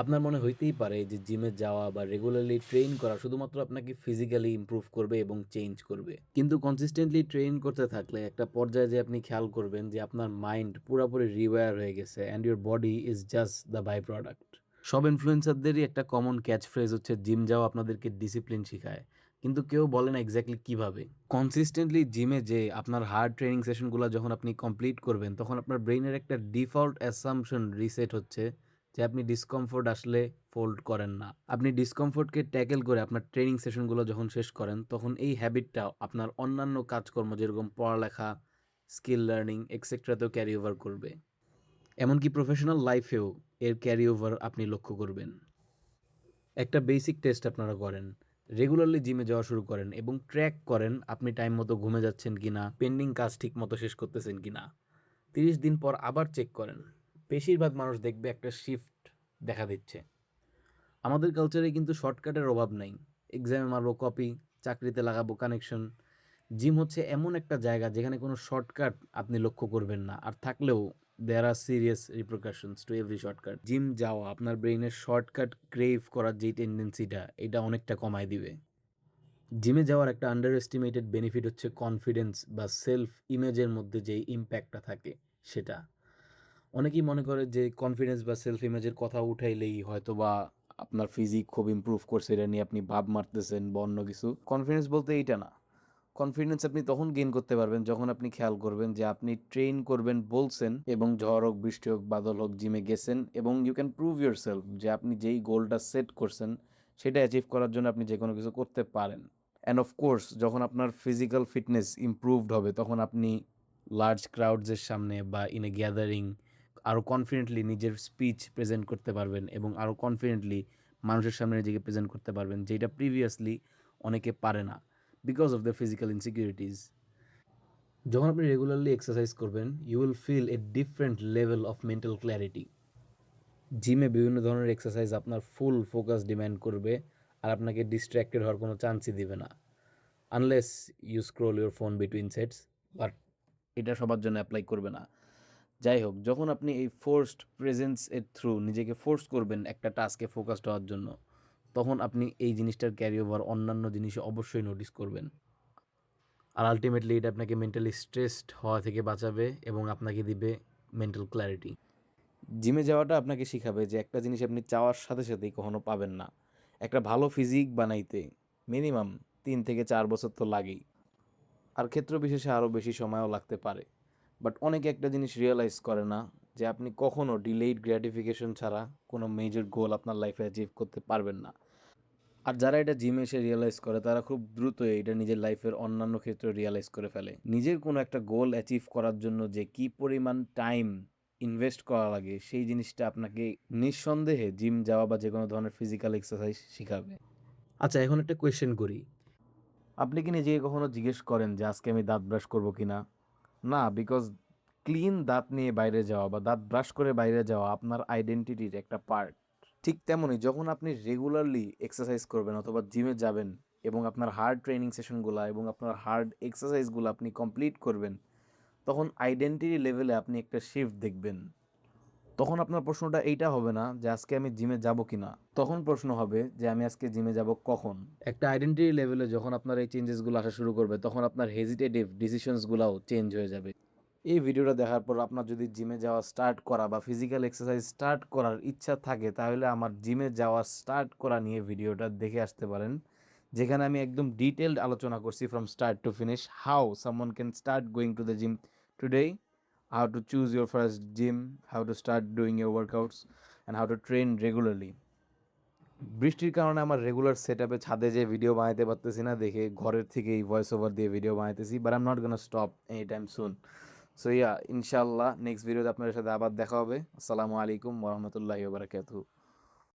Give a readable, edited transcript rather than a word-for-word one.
আপনার মনে হইতেই পারে যে জিমে যাওয়া বা রেগুলারলি ট্রেইন করা শুধুমাত্র আপনাকে ফিজিক্যালি ইমপ্রুভ করবে এবং চেঞ্জ করবে। কিন্তু কনসিস্টেন্টলি ট্রেইন করতে থাকলে একটা পর্যায়ে যেয়ে আপনি খেয়াল করবেন যে আপনার মাইন্ড পুরাপুরি রিওয়্যার হয়ে গেছে and your body is just the by product. সব ইনফ্লুয়েন্সারদেরই একটা কমন ক্যাচ ফ্রেজ হচ্ছে জিম যাওয়া আপনাদেরকে ডিসিপ্লিন শিখায়। কিন্তু কেউ বলে না এক্স্যাক্টলি কিভাবে। কনসিস্টেন্টলি জিমে যেয়ে আপনার হার্ড ট্রেনিং সেশনগুলা যখন আপনি কমপ্লিট করবেন, তখন আপনার ব্রেইনের একটা ডিফল্ট অ্যাসাম্পশন রিসেট হচ্ছে যে আপনি ডিসকমফোর্ট আসলে ফোল্ড করেন না। আপনি ডিসকমফোর্টকে ট্যাকেল করে আপনার ট্রেনিং সেশনগুলো যখন শেষ করেন, তখন এই হ্যাবিটটা আপনার অন্যান্য কাজকর্ম যেরকম পড়ালেখা, স্কিল লার্নিং এক্সেট্রাতেও ক্যারি ওভার করবে। এমনকি প্রফেশনাল লাইফেও এর ক্যারি ওভার আপনি লক্ষ্য করবেন। একটা বেসিক টেস্ট আপনারা করেন। রেগুলারলি জিমে যাওয়া শুরু করেন এবং ট্র্যাক করেন আপনি টাইম মতো ঘুমে যাচ্ছেন কিনা, পেন্ডিং কাজ ঠিক মতো শেষ করতেছেন কিনা। 30 দিন পর আবার চেক করেন। বেশিরভাগ মানুষ দেখবে একটা শিফট দেখা দিচ্ছে। আমাদের কালচারে কিন্তু শর্টকাটের অভাব নাই। এক্সামে মারবো কপি, চাকরিতে লাগাবো কানেকশন। জিম হচ্ছে এমন একটা জায়গা যেখানে কোনো শর্টকাট আপনি লক্ষ্য করবেন না। আর থাকলেও there are serious repercussions to every shortcut. Gym যাওয়া আপনার ব্রেইনের শর্টকাট ক্রেভ করার যেই টেন্ডেন্সিটা, এটা অনেকটা কমায় দিবে। জিমে যাওয়ার একটা আন্ডার এস্টিমেটেড বেনিফিট হচ্ছে কনফিডেন্স বা সেলফ ইমেজের মধ্যে যেই ইম্প্যাক্টটা থাকে সেটা। অনেকেই মনে করে যে কনফিডেন্স বা সেলফ ইমেজের কথা উঠাইলেই হয়তোবা আপনার ফিজিক খুব ইমপ্রুভ করছে, এটা নিয়ে আপনি ভাব মারতেছেন বা অন্য কিছু। কনফিডেন্স বলতে এইটা না। কনফিডেন্স আপনি তখন গেইন করতে পারবেন যখন আপনি খেয়াল করবেন যে আপনি ট্রেন করবেন বলছেন এবং ঝড় হোক, বৃষ্টি হোক, বাদল হোক, জিমে গেছেন এবং you can prove yourself যে আপনি যেই গোলটা সেট করছেন সেটা অ্যাচিভ করার জন্য আপনি যে কোনো কিছু করতে পারেন। অ্যান্ড অফ কোর্স যখন আপনার ফিজিক্যাল ফিটনেস ইমপ্রুভড হবে, তখন আপনি লার্জ ক্রাউডসের সামনে বা ইন এ গ্যাদারিং আরও কনফিডেন্টলি নিজের স্পিচ প্রেজেন্ট করতে পারবেন এবং আরও কনফিডেন্টলি মানুষের সামনে নিজেকে প্রেজেন্ট করতে পারবেন, যেটা প্রিভিয়াসলি অনেকে পারে না because of the physical insecurities. যখন আপনি রেগুলারলি এক্সারসাইজ করবেন, you will feel a different level of mental clarity. জিমে বিভিন্ন ধরনের এক্সারসাইজ আপনার ফুল ফোকাস ডিমান্ড করবে আর আপনাকে ডিস্ট্র্যাক্টেড হওয়ার কোনো চান্সই দিবে না, unless you scroll your phone between sets. But এটা সবার জন্য অ্যাপ্লাই করবে না। যাই হোক, যখন আপনি এই ফোর্সড প্রেজেন্স এর থ্রু নিজেকে ফোর্স করবেন একটা টাস্কে ফোকাসড হওয়ার জন্য, তখন আপনি এই জিনিসটার ক্যারি ওভার অন্যান্য জিনিসে অবশ্যই নোটিস করবেন। আর আলটিমেটলি এটা আপনাকে মেন্টালি স্ট্রেসড হওয়া থেকে বাঁচাবে এবং আপনাকে দিবে মেন্টাল ক্ল্যারিটি। জিমে যাওয়াটা আপনাকে শিখাবে যে একটা জিনিস আপনি চাওয়ার সাথে সাথেই কখনো পাবেন না। একটা ভালো ফিজিক বানাইতে মিনিমাম 3 থেকে 4 বছর তো লাগেই, আর ক্ষেত্র বিশেষে আরও বেশি সময়ও লাগতে পারে। বাট অনেকে একটা জিনিস রিয়েলাইজ করে না, যে আপনি কখনো ডিলেইড গ্র্যাটিফিকেশন ছাড়া কোনো মেজর গোল আপনার লাইফে অ্যাচিভ করতে পারবেন না। আর যারা এটা জিমে এসে রিয়েলাইজ করে, তারা খুব দ্রুত এটা নিজের লাইফের অন্যান্য ক্ষেত্রে রিয়েলাইজ করে ফেলে। নিজের কোনো একটা গোল অ্যাচিভ করার জন্য যে কী পরিমাণ টাইম ইনভেস্ট করা লাগে, সেই জিনিসটা আপনাকে নিঃসন্দেহে জিম যাওয়া বা যে কোনো ধরনের ফিজিক্যাল এক্সারসাইজ শিখাবে। আচ্ছা, এখন একটা কোয়েশ্চেন করি। আপনি কি নিজেকে কখনো জিজ্ঞেস করেন যে আজকে আমি দাঁত ব্রাশ করবো কি না? না, বিকজ ক্লিন দাঁত নিয়ে বাইরে যাওয়া বা দাঁত ব্রাশ করে বাইরে যাওয়া আপনার আইডেন্টিটির একটা পার্ট। ঠিক তেমনই যখন আপনি রেগুলারলি এক্সারসাইজ করবেন অথবা জিমে যাবেন এবং আপনার হার্ড ট্রেনিং সেশনগুলো এবং আপনার হার্ড এক্সারসাইজগুলো আপনি কমপ্লিট করবেন, তখন আইডেন্টিটি লেভেলে আপনি একটা শিফট দেখবেন। তখন আপনার প্রশ্নটা এইটা হবে না যে আজকে আমি জিমে যাব কি না, তখন প্রশ্ন হবে যে আমি আজকে জিমে যাব কখন। একটা আইডেন্টিটি লেভেলে যখন আপনার এই চেঞ্জেসগুলো আসা শুরু করবে, তখন আপনার হেজিটেটিভ ডিসিশনসগুলোও চেঞ্জ হয়ে যাবে। এই ভিডিওটা দেখার পর আপনার যদি জিমে যাওয়া স্টার্ট করা বা ফিজিক্যাল এক্সারসাইজ স্টার্ট করার ইচ্ছা থাকে, তাহলে আমার জিমে যাওয়া স্টার্ট করা নিয়ে ভিডিওটা দেখে আসতে পারেন, যেখানে আমি একদম ডিটেলড আলোচনা করছি from start to finish, how someone can start going to the gym today, how to choose your first gym, how to start doing your workouts, and how to train regularly. বৃষ্টির কারণে আমার regular set আপে ছাদে যে video বানাইতে পারতেছি না দেখে ঘরের থেকেই ভয়েস ওভার দিয়ে ভিডিও বানাইতেছি, but I am not gonna stop any time soon. So yeah, ইনশাল্লাহ নেক্সট ভিডিওতে আপনাদের সাথে আবার দেখা হবে। আসসালামু আলাইকুম ওরহমতুল্লাহি ওয়া বারাকাতুহু।